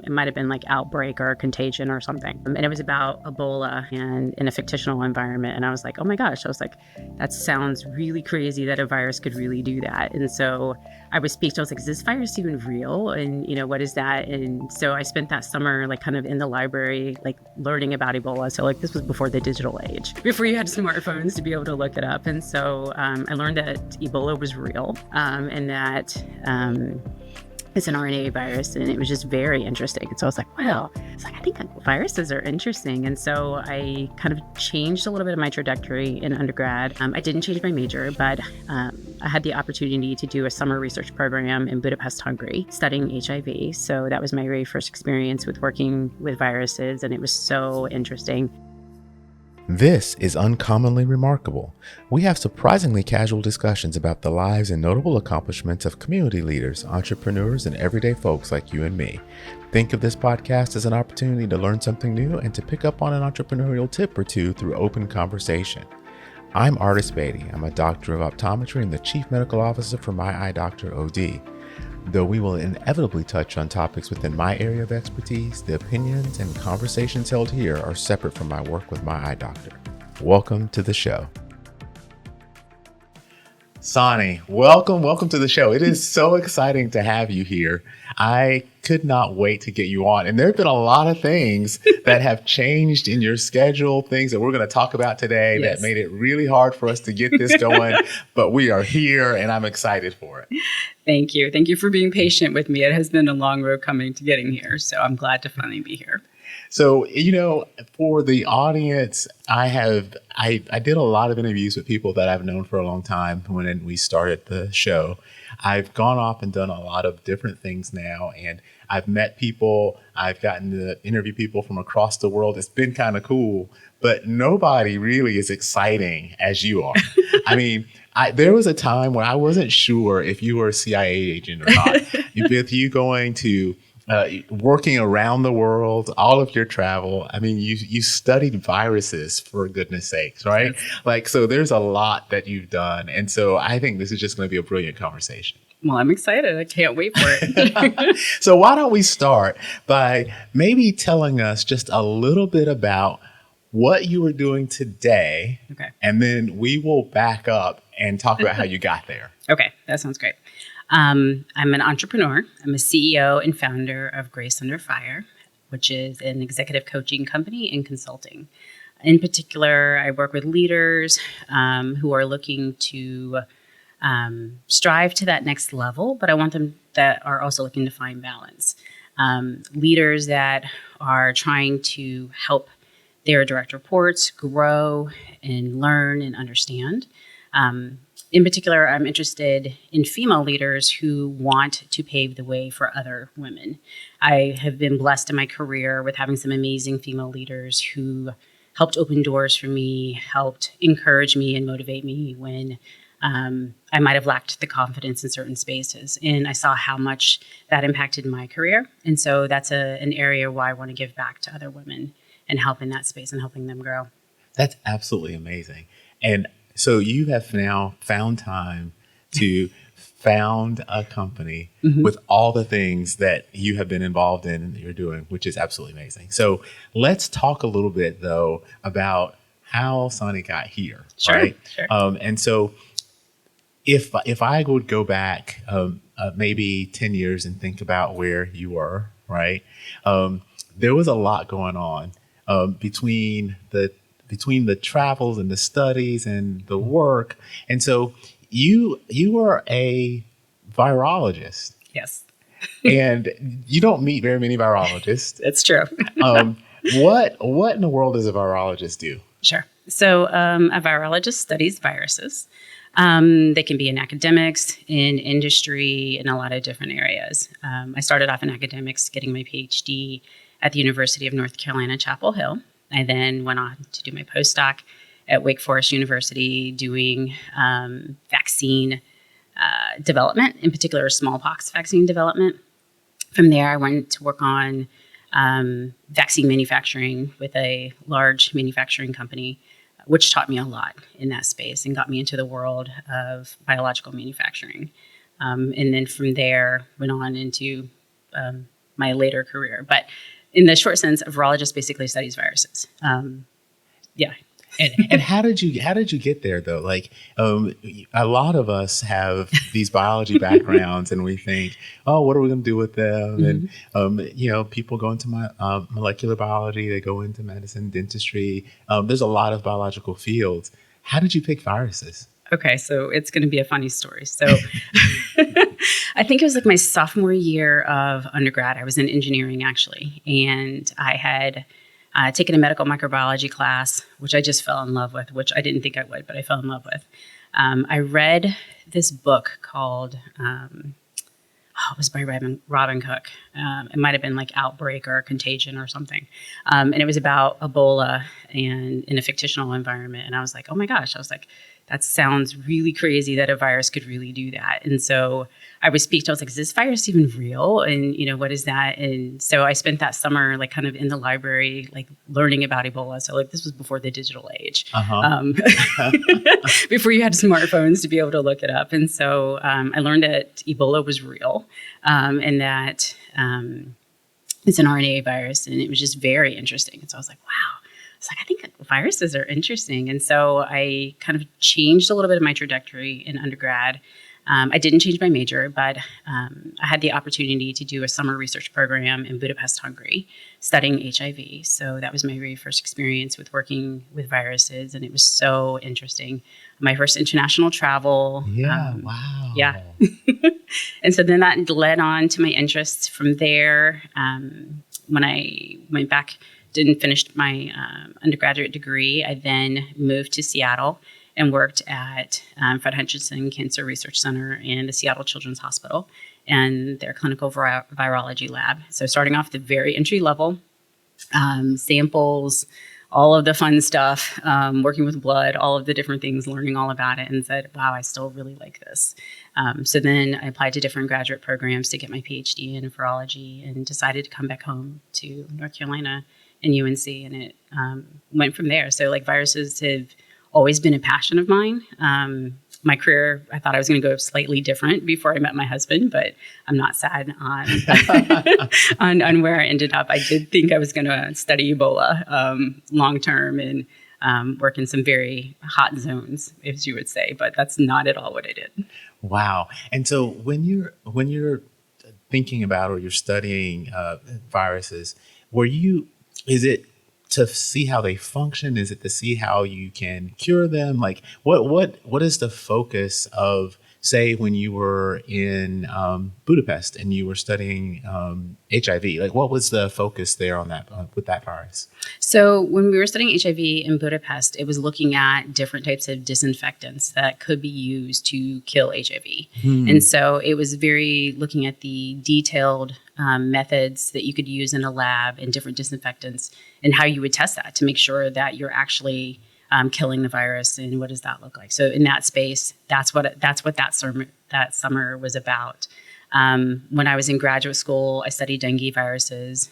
It might have been like outbreak or contagion or something. And it was about Ebola and in a fictional environment. And I was like, oh my gosh, I was like, that sounds really crazy that a virus could really do that. And so I was speechless. I was like, is this virus even real? And, what is that? And so I spent that summer like kind of in the library, like learning about Ebola. So like this was before the digital age, before you had smartphones to be able to look it up. And so I learned that Ebola was real and that it's an RNA virus, and it was just very interesting. And so I was like, wow, I think viruses are interesting. And so I kind of changed a little bit of my trajectory in undergrad. I didn't change my major, but I had the opportunity to do a summer research program in Budapest, Hungary, studying HIV. So that was my very first experience with working with viruses, and it was so interesting. This is Uncommonly Remarkable. We have surprisingly casual discussions about the lives and notable accomplishments of community leaders, entrepreneurs, and everyday folks like you and me. Think of this podcast as an opportunity to learn something new and to pick up on an entrepreneurial tip or two through open conversation. I'm Artis Beatty. I'm a doctor of optometry and the chief medical officer for My Eye Doctor OD. Though we will inevitably touch on topics within my area of expertise, the opinions and conversations held here are separate from my work with My Eye Doctor. Welcome to the show. Sonnie, welcome to the show. It is so exciting to have you here. I could not wait to get you on. And there have been a lot of things that have changed in your schedule, things that we're going to talk about today that made it really hard for us to get this going. But we are here and I'm excited for it. Thank you. Thank you for being patient with me. It has been a long road coming to getting here. So I'm glad to finally be here. So, for the audience, I did a lot of interviews with people that I've known for a long time when we started the show. I've gone off and done a lot of different things now, and I've met people. I've gotten to interview people from across the world. It's been kind of cool, but nobody really is exciting as you are. I mean, there was a time when I wasn't sure if you were a CIA agent or not. With you going to working around the world, all of your travel. I mean, you studied viruses, for goodness sakes, right? Yes. So there's a lot that you've done. And so I think this is just going to be a brilliant conversation. Well, I'm excited. I can't wait for it. So why don't we start by maybe telling us just a little bit about what you were doing today. Okay. And then we will back up and talk about how you got there. Okay. That sounds great. I'm an entrepreneur. I'm a CEO and founder of Grace Under Fire, which is an executive coaching company and consulting. In particular, I work with leaders who are looking to strive to that next level, but I want them that are also looking to find balance. Leaders that are trying to help their direct reports grow and learn and understand. In particular, I'm interested in female leaders who want to pave the way for other women. I have been blessed in my career with having some amazing female leaders who helped open doors for me, helped encourage me and motivate me when I might have lacked the confidence in certain spaces. And I saw how much that impacted my career. And so that's an area where I want to give back to other women and help in that space and helping them grow. That's absolutely amazing. And so you have now found time to found a company with all the things that you have been involved in and that you're doing, which is absolutely amazing. So let's talk a little bit, though, about how Sonnie got here. Sure, right? Sure. And so if I would go back maybe 10 years and think about where you were, right, there was a lot going on between the travels and the studies and the work. And so you were a virologist. Yes. And you don't meet very many virologists. It's true. What in the world does a virologist do? Sure. So a virologist studies viruses. They can be in academics, in industry, in a lot of different areas. I started off in academics, getting my PhD at the University of North Carolina, Chapel Hill. I then went on to do my postdoc at Wake Forest University doing vaccine development, in particular smallpox vaccine development. From there, I went to work on vaccine manufacturing with a large manufacturing company, which taught me a lot in that space and got me into the world of biological manufacturing. And then from there, went on into my later career. But in the short sense, a virologist basically studies viruses. Yeah. And how did you get there though? Like, a lot of us have these biology backgrounds, and we think, oh, what are we going to do with them? And people go into my molecular biology, they go into medicine, dentistry. There's a lot of biological fields. How did you pick viruses? Okay, so it's going to be a funny story. So I think it was like my sophomore year of undergrad. I was in engineering actually, and I had taken a medical microbiology class, which I just fell in love with, which I didn't think I would, but I fell in love with. I read this book called, it was by Robin Cook. It might have been like Outbreak or Contagion or something. And it was about Ebola and in a fictional environment. And I was like, oh my gosh, that sounds really crazy that a virus could really do that. And so I was piqued. I was like, is this virus even real? And, what is that? And so I spent that summer, like kind of in the library, like learning about Ebola. So like this was before the digital age, before you had smartphones to be able to look it up. And so I learned that Ebola was real and that it's an RNA virus. And it was just very interesting. And so I was like, wow. I think viruses are interesting. And so I kind of changed a little bit of my trajectory in undergrad. I didn't change my major, but I had the opportunity to do a summer research program in Budapest, Hungary, studying HIV. So that was my very first experience with working with viruses, and it was so interesting. My first international travel. Yeah, wow. Yeah. And so then that led on to my interests from there. When I went back, didn't finish my undergraduate degree, I then moved to Seattle and worked at Fred Hutchinson Cancer Research Center and the Seattle Children's Hospital and their clinical virology lab. So starting off the very entry level, samples, all of the fun stuff, working with blood, all of the different things, learning all about it, and said, wow, I still really like this. So then I applied to different graduate programs to get my PhD in virology and decided to come back home to North Carolina and UNC, and it went from there. So like viruses have always been a passion of mine. My career, I thought I was going to go slightly different before I met my husband, but I'm not sad on on where I ended up. I did think I was going to study Ebola long term and work in some very hot zones, as you would say, but that's not at all what I did. Wow. And so when you're thinking about or you're studying viruses, is it to see how they function? Is it to see how you can cure them? Like what is the focus of, say, when you were in Budapest and you were studying HIV? Like what was the focus there on that with that virus? So when we were studying HIV in Budapest, it was looking at different types of disinfectants that could be used to kill HIV. And so it was very looking at the detailed methods that you could use in a lab and different disinfectants and how you would test that to make sure that you're actually killing the virus, and what does that look like? So in that space, that's what that summer was about. When I was in graduate school, I studied dengue viruses.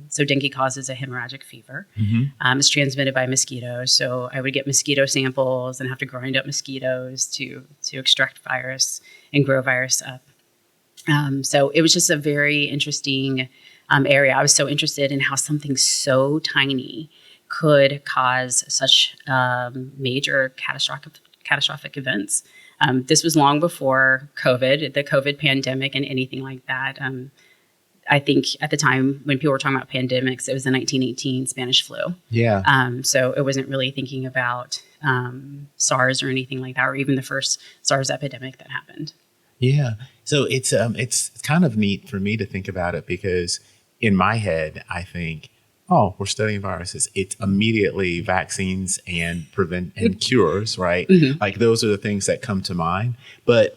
So dengue causes a hemorrhagic fever. It's transmitted by mosquitoes. So I would get mosquito samples and have to grind up mosquitoes to extract virus and grow virus up. So it was just a very interesting area. I was so interested in how something so tiny could cause such major catastrophic events. This was long before COVID, the COVID pandemic and anything like that. I think at the time when people were talking about pandemics, it was the 1918 Spanish flu. Yeah. So it wasn't really thinking about SARS or anything like that, or even the first SARS epidemic that happened. Yeah. So it's kind of neat for me to think about it, because in my head, I think, oh, we're studying viruses. It's immediately vaccines and cures, right? Like those are the things that come to mind. But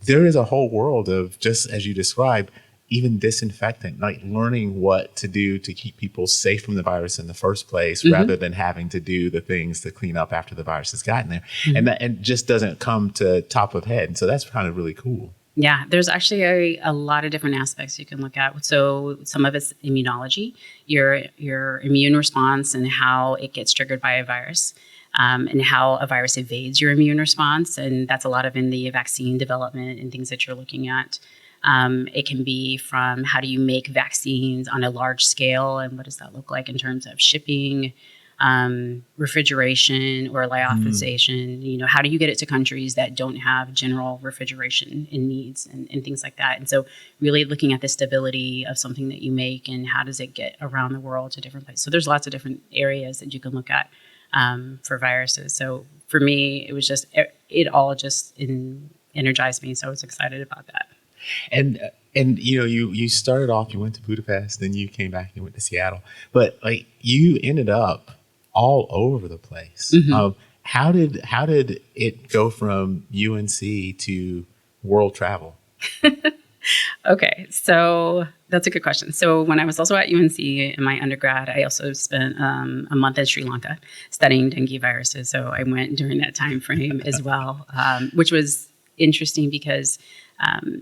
there is a whole world of, just as you described, even disinfectant, like learning what to do to keep people safe from the virus in the first place, rather than having to do the things to clean up after the virus has gotten there. And that just doesn't come to top of head. And so that's kind of really cool. Yeah, there's actually a lot of different aspects you can look at. So some of it's immunology, your immune response and how it gets triggered by a virus, and how a virus evades your immune response. And that's a lot of in the vaccine development and things that you're looking at. It can be from how do you make vaccines on a large scale, and what does that look like in terms of shipping, refrigeration or lyophilization. How do you get it to countries that don't have general refrigeration in needs and things like that? And so really looking at the stability of something that you make and how does it get around the world to different places. So there's lots of different areas that you can look at for viruses. So for me, it was just, it all just energized me. So I was excited about that. And you started off, you went to Budapest, then you came back, you went to Seattle, but like you ended up all over the place. How did it go from UNC to world travel? Okay, so that's a good question. So when I was also at UNC in my undergrad, I also spent a month in Sri Lanka studying dengue viruses. So I went during that time frame as well, which was interesting because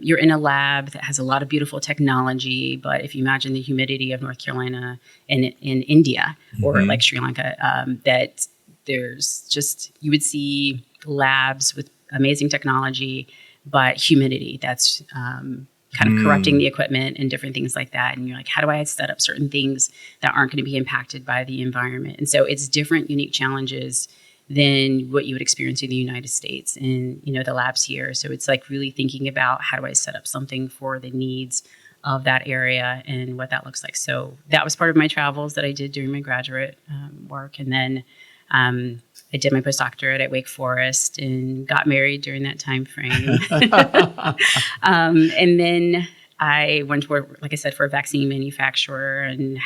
you're in a lab that has a lot of beautiful technology, but if you imagine the humidity of North Carolina and in India or like Sri Lanka, that there's just, you would see labs with amazing technology, but humidity that's kind of corrupting the equipment and different things like that. And you're like, how do I set up certain things that aren't going to be impacted by the environment? And so it's different, unique challenges than what you would experience in the United States and, the labs here. So it's like really thinking about how do I set up something for the needs of that area and what that looks like. So that was part of my travels that I did during my graduate work. And then I did my postdoctorate at Wake Forest and got married during that time frame. And then I went to work, like I said, for a vaccine manufacturer and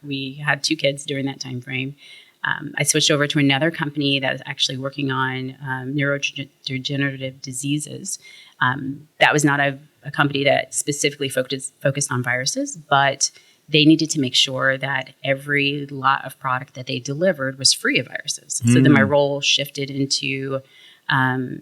we had 2 kids during that time frame. I switched over to another company that is actually working on neurodegenerative diseases. That was not a company that specifically focused on viruses, but they needed to make sure that every lot of product that they delivered was free of viruses. So then my role shifted into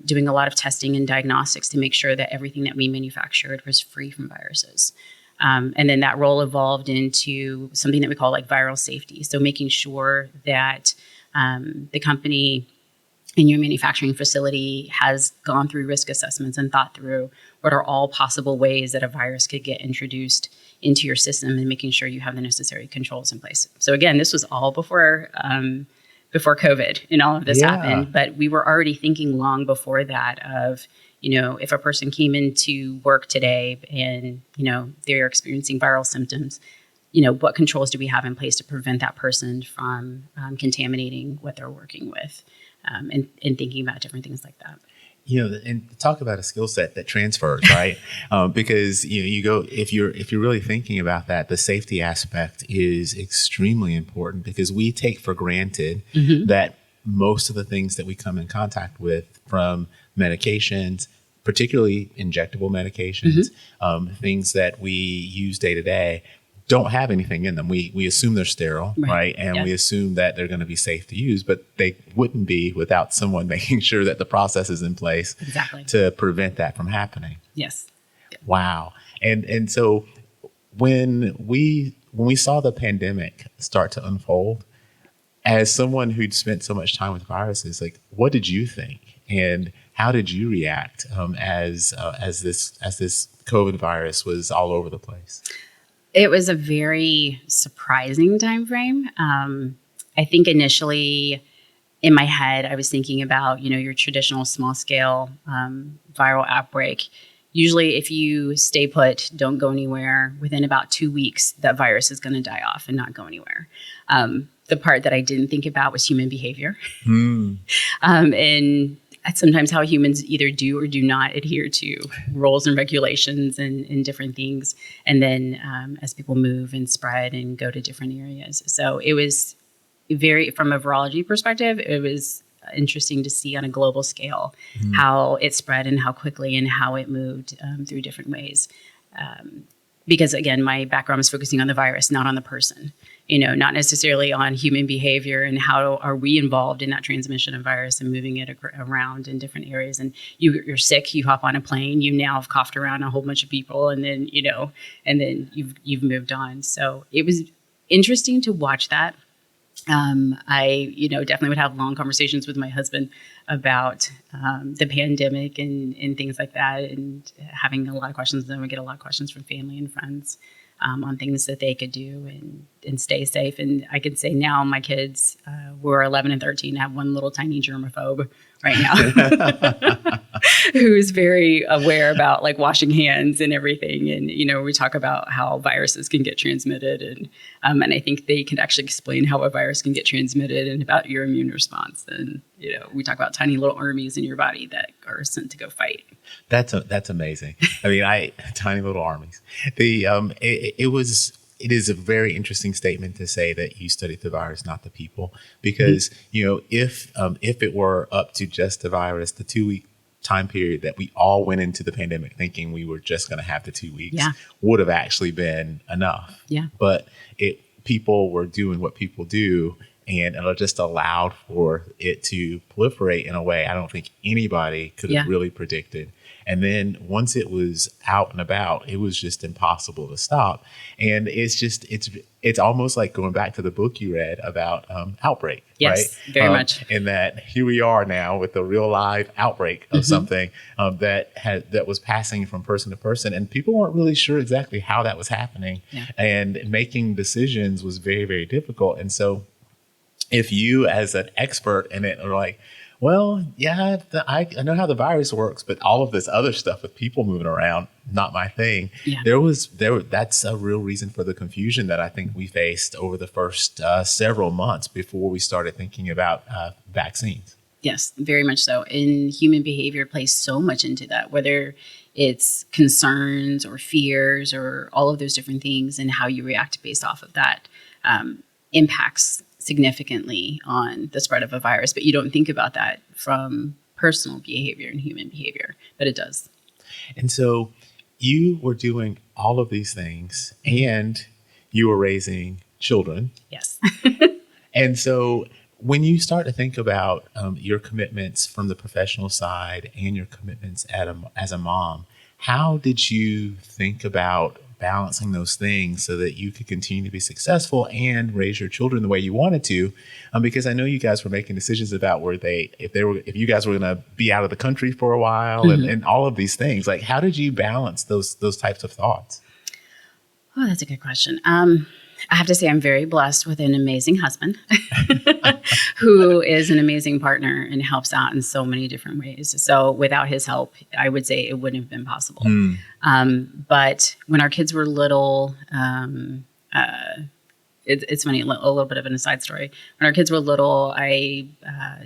doing a lot of testing and diagnostics to make sure that everything that we manufactured was free from viruses. And then that role evolved into something that we call like viral safety. So making sure that the company in your manufacturing facility has gone through risk assessments and thought through what are all possible ways that a virus could get introduced into your system and making sure you have the necessary controls in place. So again, this was all before COVID and all of this happened, but we were already thinking long before that of, if a person came into work today and, they're experiencing viral symptoms, what controls do we have in place to prevent that person from contaminating what they're working with and thinking about different things like that. And talk about a skill set that transfers, right? Because you go if you're really thinking about that, the safety aspect is extremely important because we take for granted that most of the things that we come in contact with, from medications, particularly injectable medications, things that we use day to day, don't have anything in them. We assume they're sterile, right? And we assume that they're going to be safe to use, but they wouldn't be without someone making sure that the process is in place to prevent that from happening. Yes. Wow. And so when we saw the pandemic start to unfold, as someone who'd spent so much time with viruses, like, what did you think? And how did you react as this COVID virus was all over the place? It was a very surprising time frame. I think initially in my head, I was thinking about, your traditional small scale viral outbreak. Usually if you stay put, don't go anywhere, within about 2 weeks, that virus is going to die off and not go anywhere. The part that I didn't think about was human behavior. And sometimes how humans either do or do not adhere to rules and regulations and different things. And then as people move and spread and go to different areas. So it was from a virology perspective, it was interesting to see on a global scale how it spread and how quickly and how it moved through different ways. Because again, my background is focusing on the virus, not on the person, not necessarily on human behavior and how are we involved in that transmission of virus and moving it around in different areas. And you're sick, you hop on a plane, you now have coughed around a whole bunch of people, and then, and then you've moved on. So it was interesting to watch that. I, definitely would have long conversations with my husband about the pandemic and things like that, and having a lot of questions. Then we get a lot of questions from family and friends on things that they could do and stay safe. And I could say now my kids, who are 11 and 13, have one little tiny germaphobe right now who's very aware about like washing hands and everything. And, we talk about how viruses can get transmitted. And I think they can actually explain how a virus can get transmitted and about your immune response. And, we talk about tiny little armies in your body that are sent to go fight. That's amazing. I mean, tiny little armies. It is a very interesting statement to say that you studied the virus, not the people, because if it were up to just the virus, the 2-week time period that we all went into the pandemic thinking we were just going to have the 2 weeks would have actually been enough. Yeah. But people were doing what people do, and it just allowed for it to proliferate in a way I don't think anybody could have really predicted. And then once it was out and about, it was just impossible to stop. And it's almost like going back to the book you read about outbreak, yes, right? Very much. And that here we are now with a real live outbreak of something that was passing from person to person, and people weren't really sure exactly how that was happening. Yeah. And making decisions was very, very difficult. And so, if you, as an expert in it, are like, well, yeah, I know how the virus works, but all of this other stuff with people moving around, not my thing. Yeah. That's a real reason for the confusion that I think we faced over the first several months before we started thinking about vaccines. Yes, very much so. And human behavior plays so much into that, whether it's concerns or fears or all of those different things, and how you react based off of that impacts significantly on the spread of a virus. But you don't think about that from personal behavior and human behavior, but it does. And so you were doing all of these things, and you were raising children. Yes. And so when you start to think about your commitments from the professional side and your commitments as a mom, how did you think about balancing those things so that you could continue to be successful and raise your children the way you wanted to? Because I know you guys were making decisions about if you guys were going to be out of the country for a while, and all of these things. Like, how did you balance those types of thoughts? Oh, that's a good question. I have to say I'm very blessed with an amazing husband who is an amazing partner and helps out in so many different ways. So without his help, I would say it wouldn't have been possible. But when our kids were little, it's funny, a little bit of an aside story. When our kids were little, I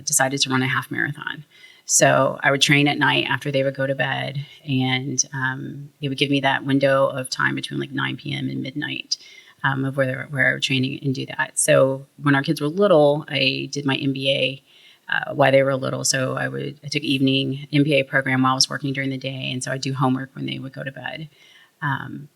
decided to run a half marathon. So I would train at night after they would go to bed, and it would give me that window of time between like 9 p.m. and midnight of where I was training and do that. So when our kids were little, I did my MBA while they were little. So I took evening MBA program while I was working during the day, and so I do homework when they would go to bed.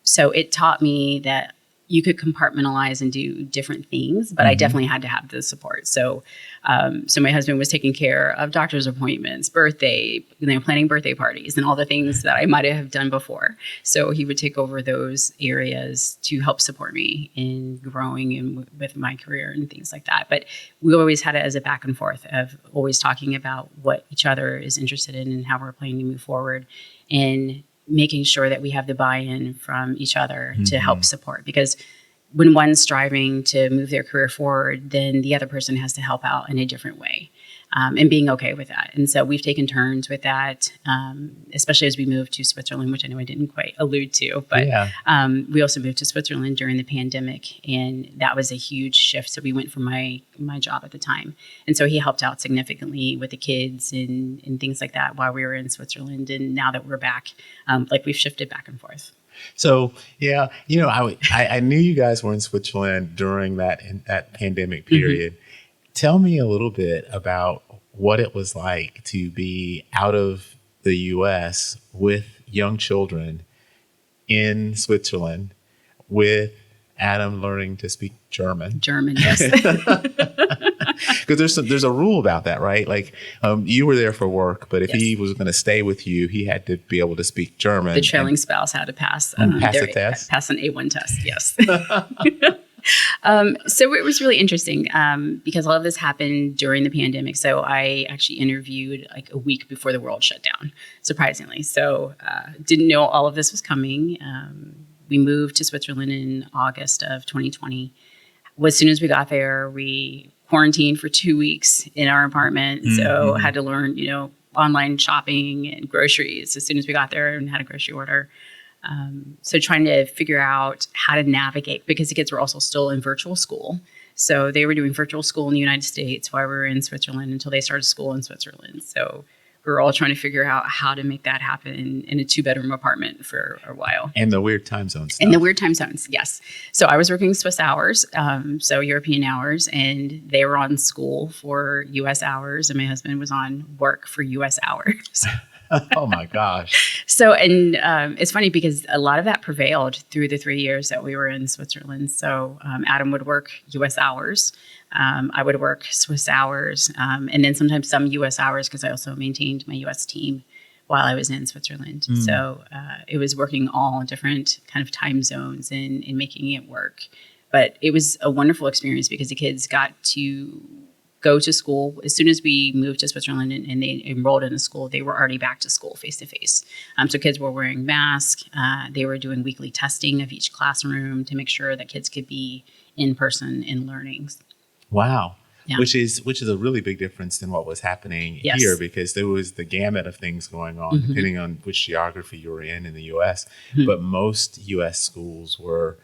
So it taught me that you could compartmentalize and do different things, but I definitely had to have the support. So my husband was taking care of doctor's appointments, planning birthday parties, and all the things that I might have done before. So he would take over those areas to help support me in growing and with my career and things like that. But we always had it as a back and forth of always talking about what each other is interested in and how we're planning to move forward, and making sure that we have the buy-in from each other to help support. Because when one's striving to move their career forward, then the other person has to help out in a different way, and being okay with that. And so we've taken turns with that, especially as we moved to Switzerland, which I know I didn't quite allude to, but we also moved to Switzerland during the pandemic, and that was a huge shift. So we went from my job at the time. And so he helped out significantly with the kids and things like that while we were in Switzerland. And now that we're back, we've shifted back and forth. So, yeah, I knew you guys were in Switzerland during that pandemic period. Tell me a little bit about what it was like to be out of the U.S. with young children in Switzerland, with Adam learning to speak German. German, yes. Because there's a rule about that, right? Like, you were there for work, but if he was going to stay with you, he had to be able to speak German. The trailing spouse had to pass the test? Pass an A1 test, yes. So it was really interesting because all of this happened during the pandemic. So I actually interviewed like a week before the world shut down, surprisingly. So didn't know all of this was coming. We moved to Switzerland in August of 2020. As soon as we got there, we quarantined for 2 weeks in our apartment. So had to learn, online shopping and groceries as soon as we got there and had a grocery order. So trying to figure out how to navigate because the kids were also still in virtual school. So they were doing virtual school in the United States while we were in Switzerland until they started school in Switzerland. So we were all trying to figure out how to make that happen in a 2-bedroom apartment for a while. And the weird time zone stuff. And the weird time zones, yes. So I was working Swiss hours, so European hours, and they were on school for U.S. hours, and my husband was on work for U.S. hours. Oh my gosh. So, and it's funny because a lot of that prevailed through the 3 years that we were in Switzerland. So Adam would work U.S. hours. I would work Swiss hours, and then sometimes some U.S. hours because I also maintained my U.S. team while I was in Switzerland. So it was working all different kind of time zones and making it work. But it was a wonderful experience because the kids got to go to school. As soon as we moved to Switzerland and they enrolled in the school, they were already back to school face-to-face. So kids were wearing masks. They were doing weekly testing of each classroom to make sure that kids could be in person in learning. Wow. Yeah. Which is a really big difference than what was happening Yes. here because there was the gamut of things going on depending on which geography you were in the U.S. But most U.S. schools were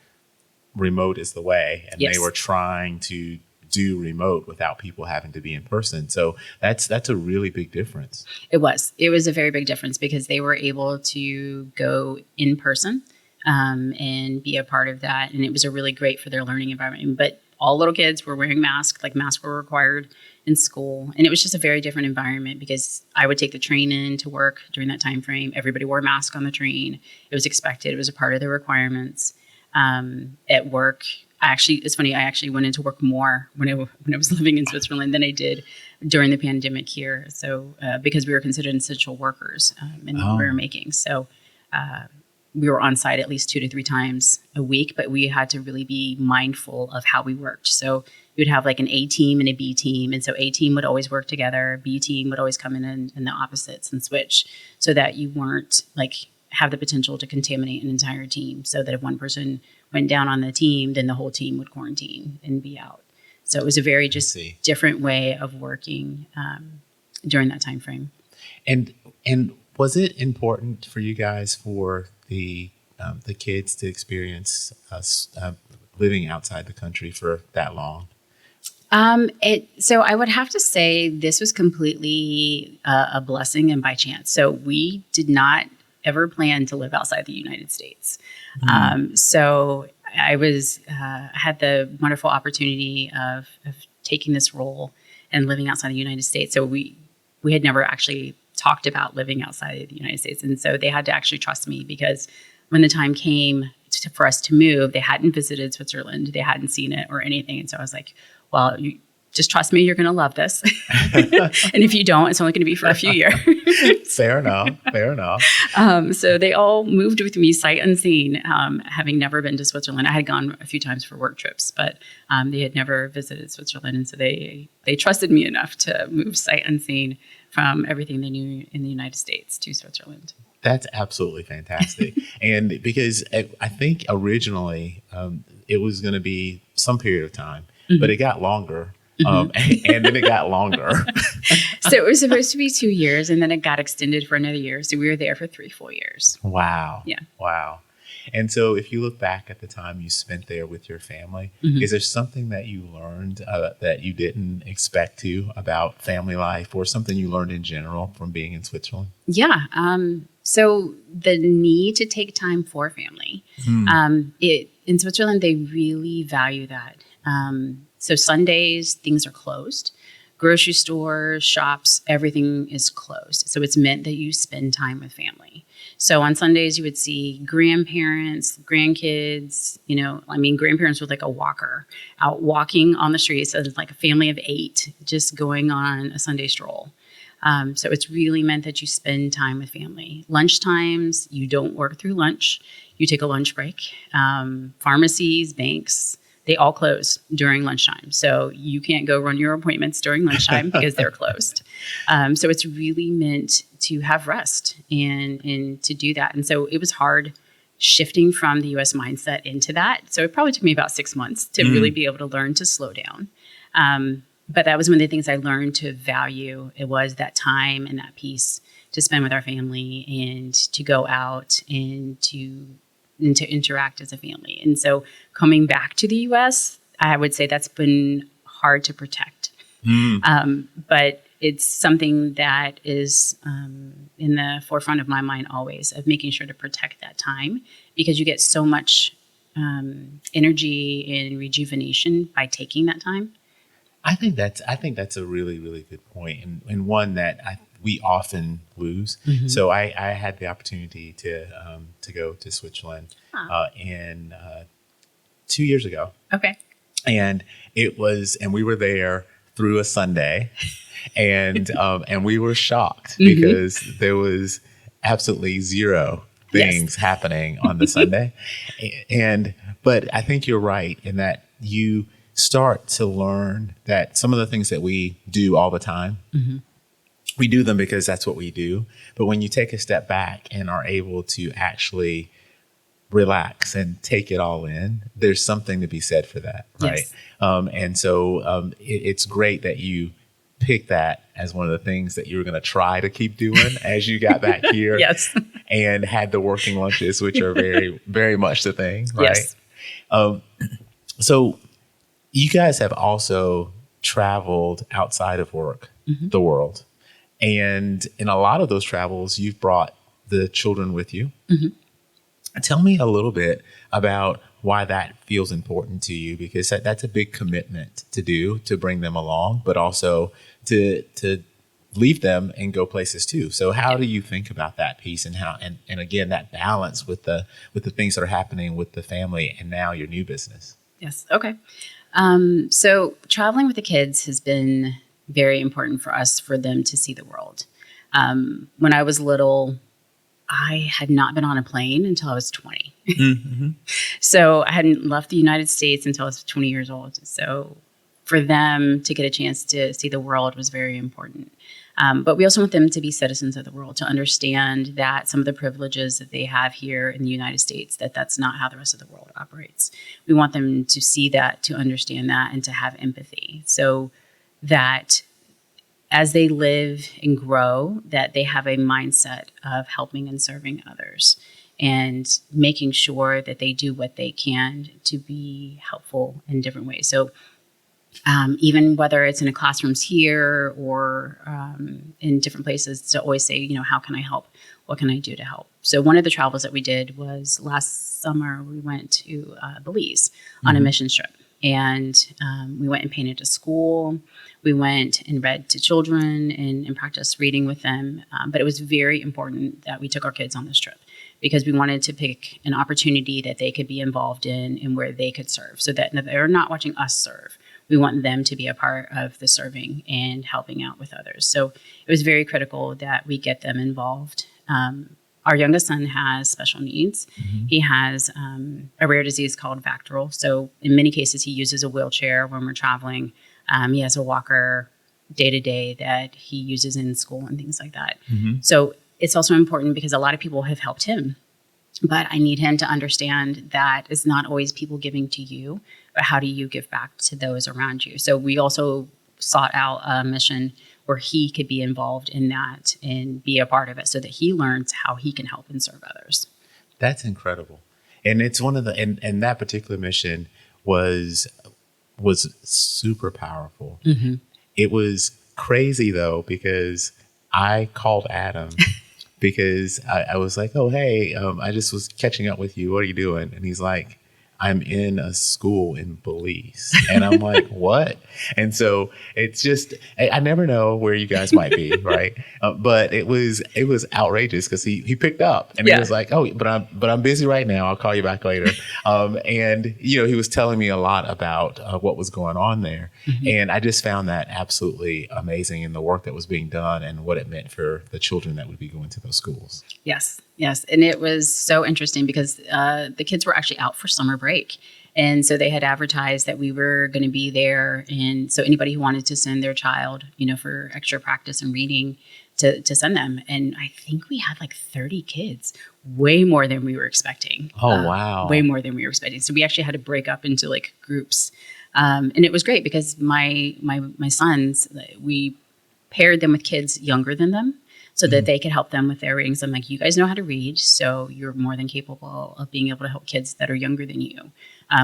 remote is the way, and Yes. they were trying to do remote without people having to be in person. So that's a really big difference. It was a very big difference because they were able to go in person and be a part of that. And it was a really great for their learning environment. But all little kids were wearing masks, like masks were required in school. And it was just a very different environment because I would take the train in to work during that time frame. Everybody wore a mask on the train. It was expected. It was a part of the requirements. At work, it's funny, I actually went into work more when I was living in Switzerland than I did during the pandemic here. So because we were considered essential workers in what we were making. So we were on site at least 2 to 3 times a week, but we had to really be mindful of how we worked. So you would have like an A team and a B team. And so A team would always work together. B team would always come in the opposites and switch so that you weren't like have the potential to contaminate an entire team. So that if one person went down on the team, then the whole team would quarantine and be out. So it was a very just different way of working during that time frame. And was it important for you guys for the kids to experience us living outside the country for that long? So I would have to say this was completely a blessing and by chance. So we did not ever plan to live outside the United States. So I had the wonderful opportunity of taking this role and living outside the United States. So we had never actually talked about living outside of the United States. And so they had to actually trust me because when the time came for us to move, they hadn't visited Switzerland. They hadn't seen it or anything. And so I was like, well, you just trust me, you're going to love this. And if you don't, it's only going to be for a few years. Fair enough. So they all moved with me sight unseen, having never been to Switzerland. I had gone a few times for work trips, but they had never visited Switzerland. And so they trusted me enough to move sight unseen from everything they knew in the United States to Switzerland. That's absolutely fantastic. And because I think originally it was going to be some period of time, but it got longer. And then it got longer. So it was supposed to be 2 years, and then it got extended for another year. So we were there for 3 full years. Wow. Yeah. Wow. And so if you look back at the time you spent there with your family, is there something that you learned that you didn't expect to about family life or something you learned in general from being in Switzerland? Yeah. So the need to take time for family. In Switzerland, they really value that. So Sundays, things are closed. Grocery stores, shops, everything is closed. So it's meant that you spend time with family. So on Sundays, you would see grandparents, grandkids, grandparents with like a walker out walking on the streets. So it's like a family of 8 just going on a Sunday stroll. So it's really meant that you spend time with family. Lunch times, you don't work through lunch. You take a lunch break. Pharmacies, banks, they all close during lunchtime. So you can't go run your appointments during lunchtime because they're closed. So it's really meant to have rest and to do that. And so it was hard shifting from the US mindset into that. So it probably took me about 6 months to really be able to learn to slow down. But that was one of the things I learned to value. It was that time and that peace to spend with our family and to go out and to interact as a family. And so coming back to the US, I would say that's been hard to protect. But it's something that is in the forefront of my mind always, of making sure to protect that time, because you get so much energy and rejuvenation by taking that time. I think that's a really, really good point, and one that we often lose. So I had the opportunity to go to Switzerland in 2 years ago. Okay. And we were there through a Sunday, and we were shocked because there was absolutely zero things happening on the Sunday. But I think you're right in that you start to learn that some of the things that we do all the time, we do them because that's what we do. But when you take a step back and are able to actually relax and take it all in, there's something to be said for that, right? Yes. And so it's great that you picked that as one of the things that you were going to try to keep doing as you got back here. Yes. And had the working lunches, which are very, very much the thing, right? Yes. So you guys have also traveled outside of work, the world. And in a lot of those travels, you've brought the children with you. Tell me a little bit about why that feels important to you, because that's a big commitment to do, to bring them along, but also to leave them and go places too. So how do you think about that piece, and how, and again, that balance with the things that are happening with the family and now your new business? Yes. Okay. So traveling with the kids has been very important for us, for them to see the world. When I was little, I had not been on a plane until I was 20. So I hadn't left the United States until I was 20 years old. So for them to get a chance to see the world was very important. But we also want them to be citizens of the world, to understand that some of the privileges that they have here in the United States, that's not how the rest of the world operates. We want them to see that, to understand that, and to have empathy, so that as they live and grow, that they have a mindset of helping and serving others and making sure that they do what they can to be helpful in different ways. So even whether it's in a classrooms here or in different places, to always say, how can I help? What can I do to help? So one of the travels that we did was last summer. We went to Belize on a mission trip, and we went and painted a school. We went and read to children and practiced reading with them. But it was very important that we took our kids on this trip, because we wanted to pick an opportunity that they could be involved in and where they could serve, so that they're not watching us serve. We want them to be a part of the serving and helping out with others. So it was very critical that we get them involved. Our youngest son has special needs. He has a rare disease called Virologist. So in many cases, he uses a wheelchair when we're traveling. He has a walker day to day that he uses in school and things like that. So it's also important because a lot of people have helped him. But I need him to understand that it's not always people giving to you, but how do you give back to those around you? So we also sought out a mission where he could be involved in that and be a part of it, so that he learns how he can help and serve others. That's incredible. And it's one of the, and that particular mission was super powerful. It was crazy though, because I called Adam because I was like, oh, hey, I just was catching up with you. What are you doing? And he's like, I'm in a school in Belize. And I'm like, what? And so it's just, I never know where you guys might be, right? But it was outrageous, because he picked up and he was like, oh, but I'm busy right now. I'll call you back later. And he was telling me a lot about what was going on there. And I just found that absolutely amazing in the work that was being done and what it meant for the children that would be going to those schools. Yes. And it was so interesting because the kids were actually out for summer break. And so they had advertised that we were going to be there. And so anybody who wanted to send their child, for extra practice and reading, to send them. And I think we had like 30 kids, way more than we were expecting. Oh, wow. Way more than we were expecting. So we actually had to break up into like groups. And it was great because my sons, we paired them with kids younger than them so that they could help them with their readings. I'm like, you guys know how to read, so you're more than capable of being able to help kids that are younger than you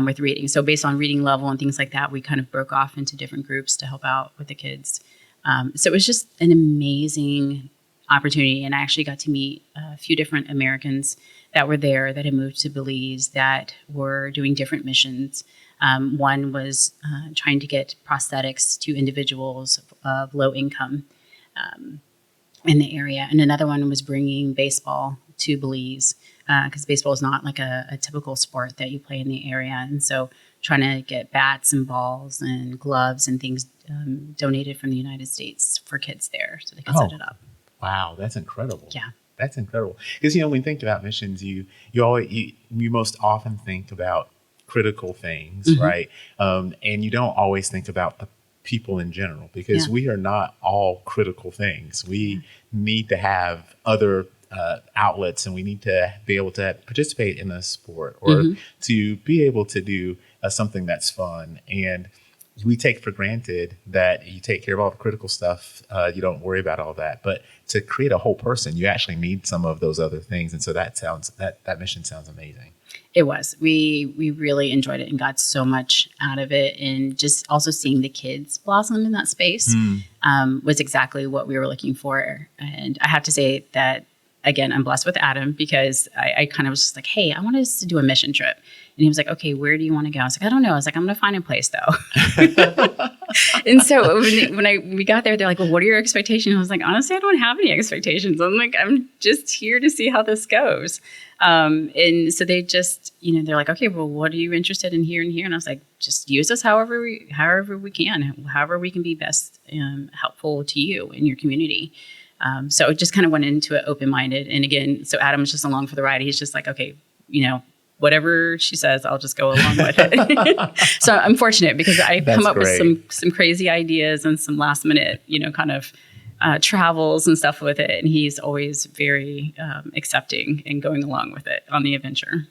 with reading. So based on reading level and things like that, we kind of broke off into different groups to help out with the kids. So it was just an amazing opportunity. And I actually got to meet a few different Americans that were there that had moved to Belize that were doing different missions. One was trying to get prosthetics to individuals of low income in the area. And another one was bringing baseball to Belize because baseball is not like a typical sport that you play in the area. And so trying to get bats and balls and gloves and things donated from the United States for kids there so they could set it up. Wow, that's incredible. Yeah. That's incredible. Because, when you think about missions, you most often think about critical things, right? And you don't always think about the people in general because we are not all critical things. We need to have other outlets, and we need to be able to participate in a sport or to be able to do something that's fun. And we take for granted that you take care of all the critical stuff. You don't worry about all that. But to create a whole person, you actually need some of those other things. And so that mission sounds amazing. It was. We really enjoyed it and got so much out of it. And just also seeing the kids blossom in that space was exactly what we were looking for. And I have to say that, again, I'm blessed with Adam because I kind of was just like, hey, I want us to do a mission trip. And he was like, okay, where do you want to go? I was like, I don't know. I was like, I'm going to find a place though. And so when we got there, they're like, well, what are your expectations? I was like, honestly, I don't have any expectations. I'm like, I'm just here to see how this goes. And so they just, they're like, okay, well, what are you interested in here and here? And I was like, just use us however we can, however we can be best helpful to you and your community. So it just kind of went into it open-minded. And again, so Adam was just along for the ride. He's just like, okay, whatever she says, I'll just go along with it. So I'm fortunate because I come up with some crazy ideas and some last minute, kind of travels and stuff with it. And he's always very accepting and going along with it on the adventure.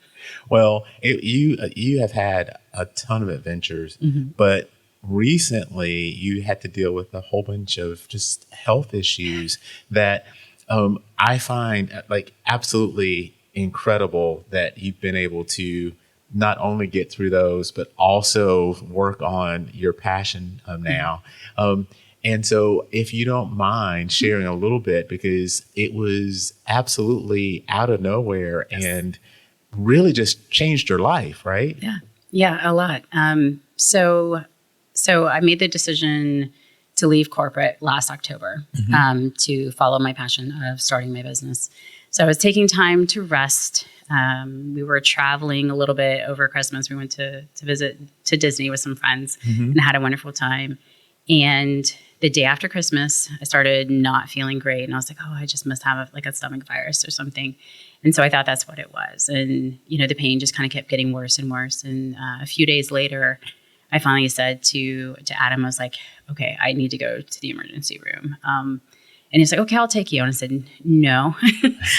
Well, you have had a ton of adventures, but recently you had to deal with a whole bunch of just health issues that I find like absolutely incredible that you've been able to not only get through those, but also work on your passion now. And so if you don't mind sharing a little bit, because it was absolutely out of nowhere and really just changed your life, right? Yeah, a lot. So I made the decision to leave corporate last October to follow my passion of starting my business. So I was taking time to rest. We were traveling a little bit over Christmas. We went to visit to Disney with some friends and had a wonderful time. And the day after Christmas, I started not feeling great. And I was like, oh, I just must have a stomach virus or something. And so I thought that's what it was. And, the pain just kind of kept getting worse and worse. And a few days later, I finally said to Adam, I was like, okay, I need to go to the emergency room. And he's like, okay, I'll take you. And I said, no.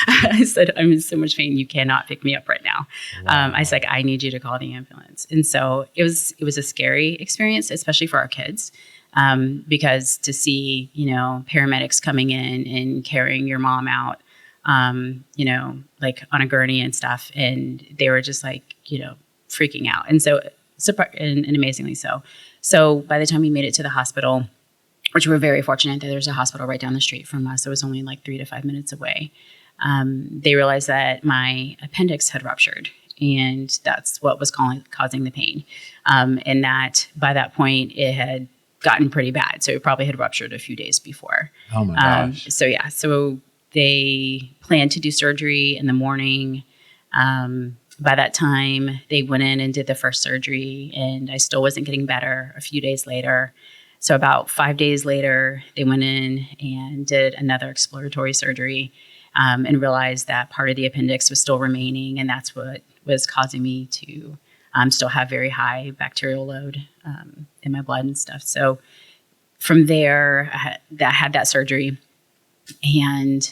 I said, I'm in so much pain. You cannot pick me up right now. Wow. I was like, I need you to call the ambulance. And so it was a scary experience, especially for our kids, because to see, paramedics coming in and carrying your mom out, like on a gurney and stuff. And they were just like, freaking out. And so, and amazingly so. So by the time we made it to the hospital, which we're very fortunate that there's a hospital right down the street from us. It was only like 3 to 5 minutes away. They realized that my appendix had ruptured, and that's what was causing the pain. And that by that point, it had gotten pretty bad. So it probably had ruptured a few days before. Oh my gosh. So they planned to do surgery in the morning. By that time, they went in and did the first surgery, and I still wasn't getting better a few days later. So about 5 days later, they went in and did another exploratory surgery and realized that part of the appendix was still remaining. And that's what was causing me to Still have very high bacterial load in my blood and stuff. So from there, I had that surgery. And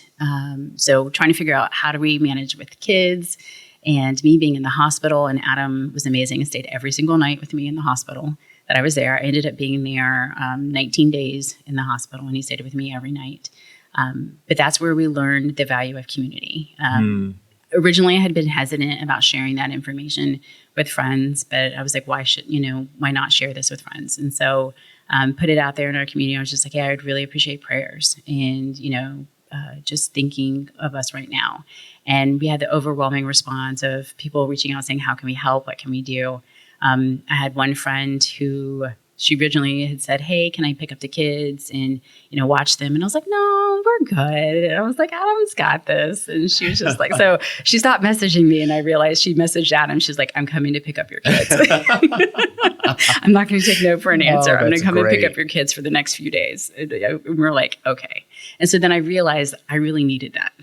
so trying to figure out how do we manage with kids and me being in the hospital. And Adam was amazing and stayed every single night with me in the hospital that I was there. I ended up being there 19 days in the hospital, and he stayed with me every night. But that's where we learned the value of community. Originally, I had been hesitant about sharing that information with friends, but I was like, why not share this with friends? And so put it out there in our community. I was just like, yeah, I would really appreciate prayers and, just thinking of us right now. And we had the overwhelming response of people reaching out saying, how can we help? What can we do? I had one friend who she originally had said, hey, can I pick up the kids and, watch them? And I was like, no, we're good. And I was like, Adam's got this. And she was just like, so she stopped messaging me, and I realized she messaged Adam. She's like, I'm coming to pick up your kids. I'm not going to take no for an answer. I'm going to come and pick up your kids for the next few days. And we're like, okay. And so then I realized I really needed that,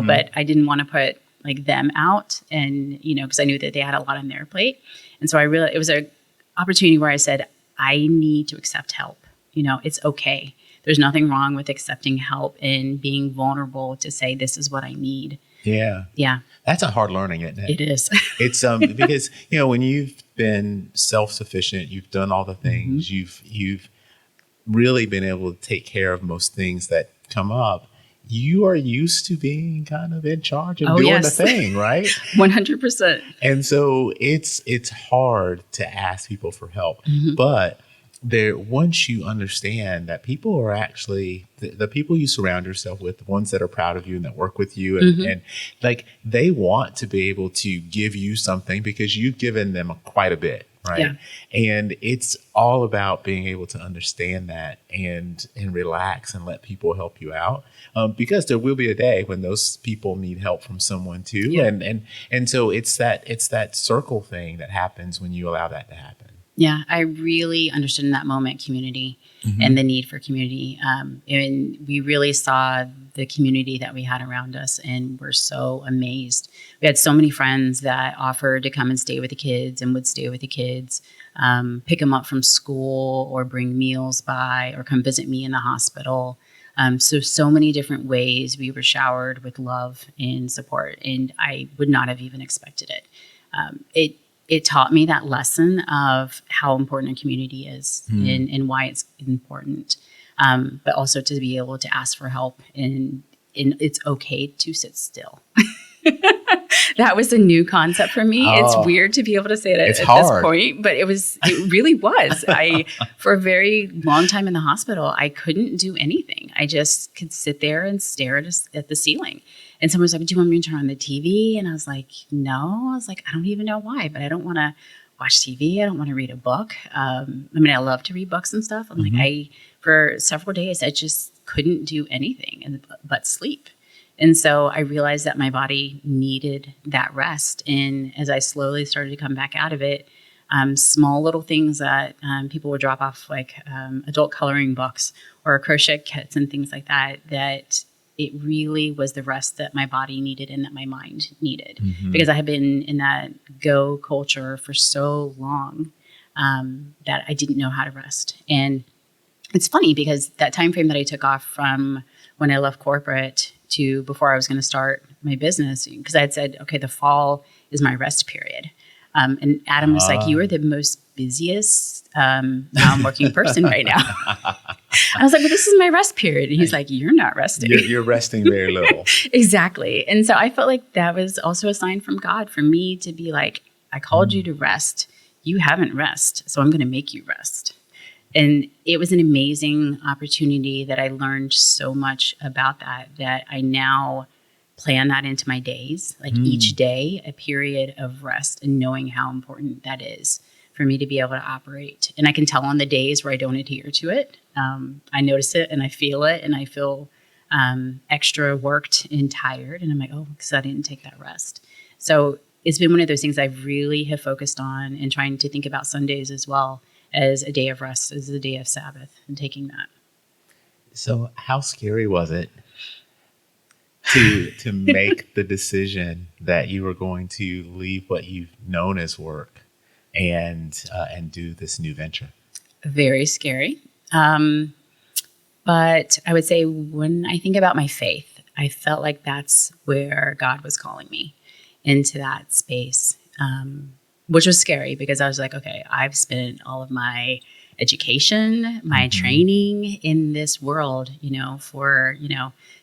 but I didn't want to put like them out and, because I knew that they had a lot on their plate. And so I realized it was an opportunity where I said, I need to accept help. It's okay. There's nothing wrong with accepting help and being vulnerable to say, this is what I need. Yeah. Yeah. That's a hard learning, isn't it? It is. It's because, when you've been self-sufficient, you've done all the things, you've really been able to take care of most things that come up. You are used to being kind of in charge and doing the thing, right? 100%. And so it's hard to ask people for help. But once you understand that people are actually the people you surround yourself with, the ones that are proud of you and that work with you, and like they want to be able to give you something because you've given them quite a bit. Right. Yeah. And it's all about being able to understand that and relax and let people help you out. Because there will be a day when those people need help from someone too. Yeah. And so it's that circle thing that happens when you allow that to happen. Yeah, I really understood in that moment community and the need for community. And we really saw the community that we had around us, and we're so amazed. We had so many friends that offered to come and stay with the kids and would stay with the kids, pick them up from school or bring meals by or come visit me in the hospital. So many different ways we were showered with love and support, and I would not have even expected it. It taught me that lesson of how important a community is and why it's important, but also to be able to ask for help and it's okay to sit still. That was a new concept for me. It's weird to be able to say it at this point, but it really was. For a very long time in the hospital, I couldn't do anything. I just could sit there and stare at the ceiling. And someone was like, do you want me to turn on the TV? And I was like, no. I was like, I don't even know why, but I don't want to watch TV. I don't want to read a book. I mean, I love to read books and stuff. I'm like, for several days, I just couldn't do anything but sleep. And so I realized that my body needed that rest. And as I slowly started to come back out of it, small little things that people would drop off, like adult coloring books or crochet kits and things like that it really was the rest that my body needed and that my mind needed. Because I had been in that go culture for so long that I didn't know how to rest. And it's funny because that time frame that I took off from when I left corporate to before I was going to start my business, because I had said, okay, the fall is my rest period. And Adam was like, you are the most busiest non-working person right now. I was like, well, this is my rest period. And he's like, you're not resting. You're resting very little. Exactly. And so I felt like that was also a sign from God for me to be like, I called you to rest. You haven't rest. So I'm going to make you rest. And it was an amazing opportunity that I learned so much about that I now plan that into my days, like each day, a period of rest and knowing how important that is for me to be able to operate. And I can tell on the days where I don't adhere to it. I notice it and I feel it and I feel extra worked and tired. And I'm like, oh, because I didn't take that rest. So it's been one of those things I really have focused on and trying to think about Sundays as well as a day of rest, as a day of Sabbath and taking that. So how scary was it to make the decision that you were going to leave what you've known as work and do this new venture? Very scary. But I would say when I think about my faith, I felt like that's where God was calling me into that space, which was scary because I was like, okay, I've spent all of my education, my training in this world, for,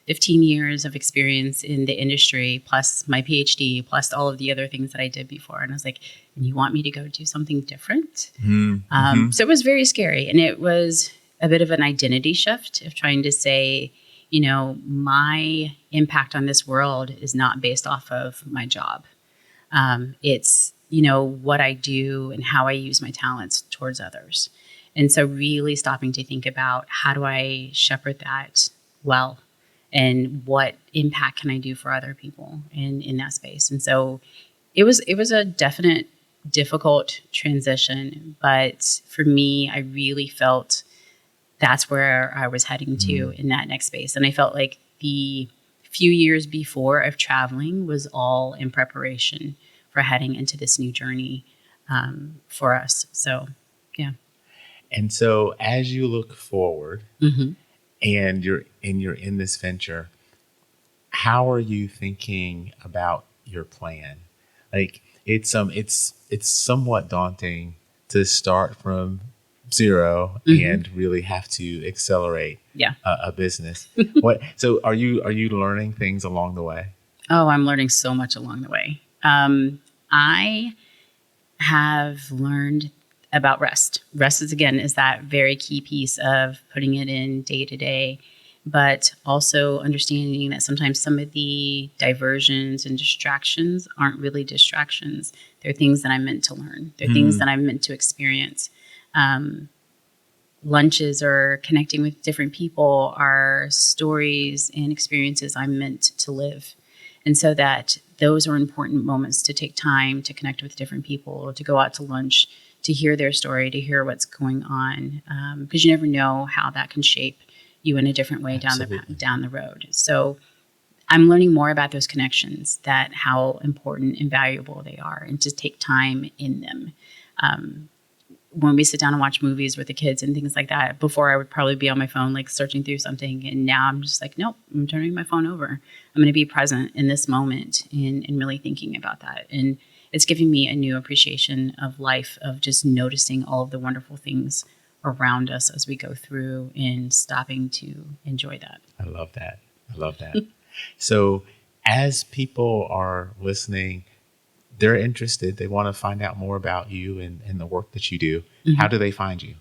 15 years of experience in the industry, plus my PhD, plus all of the other things that I did before. And I was like, you want me to go do something different? So it was very scary. And it was a bit of an identity shift of trying to say, my impact on this world is not based off of my job. It's, what I do and how I use my talents towards others. And so really stopping to think about how do I shepherd that well, and what impact can I do for other people in that space. And so it was a definite difficult transition, but for me, I really felt that's where I was heading to in that next space. And I felt like the few years before of traveling was all in preparation for heading into this new journey for us. So, yeah. And so as you look forward and you're in this venture, how are you thinking about your plan? Like it's somewhat daunting to start from zero and really have to accelerate a business. So are you learning things along the way? Oh, I'm learning so much along the way. I have learned about rest. Rest is that very key piece of putting it in day to day, but also understanding that sometimes some of the diversions and distractions aren't really distractions. They're things that I'm meant to learn. They're things that I'm meant to experience. Lunches or connecting with different people are stories and experiences I'm meant to live. And so that those are important moments to take time to connect with different people, or to go out to lunch, to hear their story, to hear what's going on, because you never know how that can shape you in a different way down the road. So I'm learning more about those connections, that how important and valuable they are, and to take time in them. When we sit down and watch movies with the kids and things like that, before I would probably be on my phone, like searching through something. And now I'm just like, nope, I'm turning my phone over. I'm going to be present in this moment and really thinking about that. And it's giving me a new appreciation of life, of just noticing all of the wonderful things around us as we go through, and stopping to enjoy that. I love that. So as people are listening, they're interested, they want to find out more about you and the work that you do. How do they find you?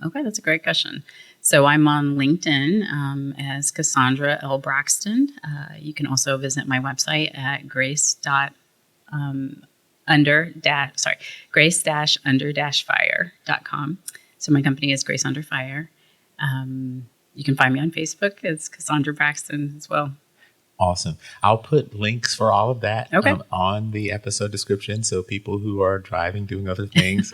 Okay, that's a great question. So I'm on LinkedIn as Cassandra L. Braxton. You can also visit my website at grace-under-fire.com. So my company is Grace Under Fire. You can find me on Facebook. It's Cassandra Braxton as well. Awesome. I'll put links for all of that on the episode description, so people who are driving, doing other things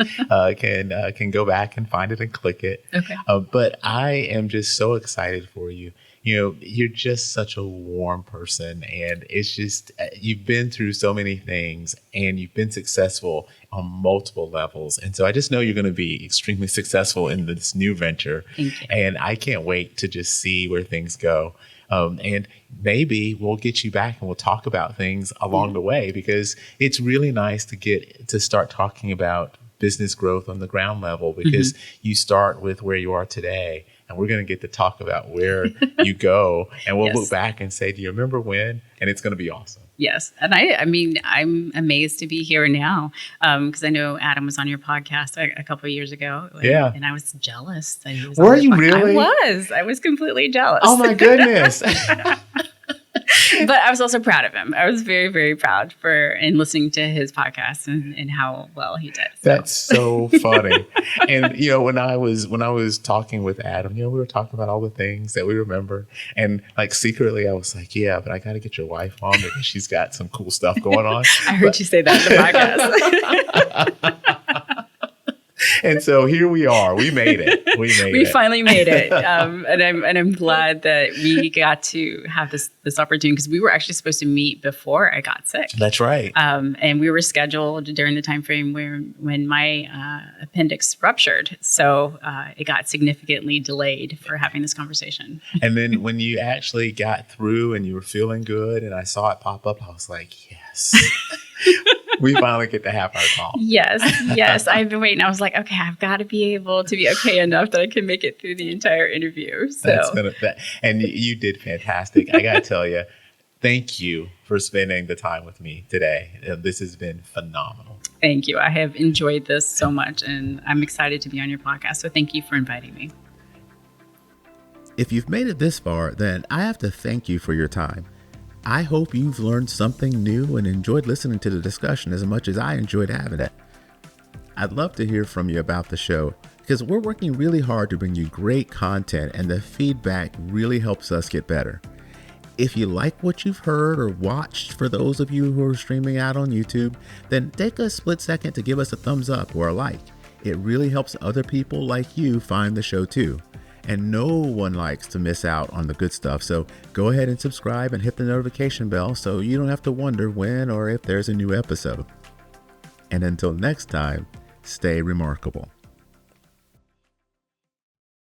can go back and find it and click it. Okay. But I am just so excited for you. You're just such a warm person, and it's just, you've been through so many things and you've been successful on multiple levels. And so I just know you're going to be extremely successful in this new venture. Thank you. And I can't wait to just see where things go. And maybe we'll get you back and we'll talk about things along the way, because it's really nice to start talking about business growth on the ground level, because you start with where you are today, and we're going to get to talk about where you go, and we'll look back and say, do you remember when? And it's going to be awesome. Yes. And I mean, I'm amazed to be here now, because I know Adam was on your podcast a couple of years ago. And I was jealous that he was. Were you really? I was completely jealous. Oh my goodness. But I was also proud of him. I was very, very proud in listening to his podcast and how well he did. So. That's so funny. And when I was talking with Adam, we were talking about all the things that we remember, and like secretly I was like, yeah, but I got to get your wife on because she's got some cool stuff going on. I heard you say that in the podcast. And so here we are. We made it. We finally made it. And I'm glad that we got to have this opportunity, because we were actually supposed to meet before I got sick. That's right. And we were scheduled during the time frame when my appendix ruptured. So it got significantly delayed for having this conversation. And then when you actually got through and you were feeling good and I saw it pop up, I was like, yes. We finally get to have our call. Yes. I've been waiting. I was like, okay, I've got to be able to be okay enough that I can make it through the entire interview. So, and you did fantastic. I got to tell you, thank you for spending the time with me today. This has been phenomenal. Thank you. I have enjoyed this so much, and I'm excited to be on your podcast. So thank you for inviting me. If you've made it this far, then I have to thank you for your time. I hope you've learned something new and enjoyed listening to the discussion as much as I enjoyed having it. I'd love to hear from you about the show, because we're working really hard to bring you great content, and the feedback really helps us get better. If you like what you've heard or watched, for those of you who are streaming out on YouTube, then take a split second to give us a thumbs up or a like. It really helps other people like you find the show too. And no one likes to miss out on the good stuff. So go ahead and subscribe and hit the notification bell so you don't have to wonder when or if there's a new episode. And until next time, stay remarkable.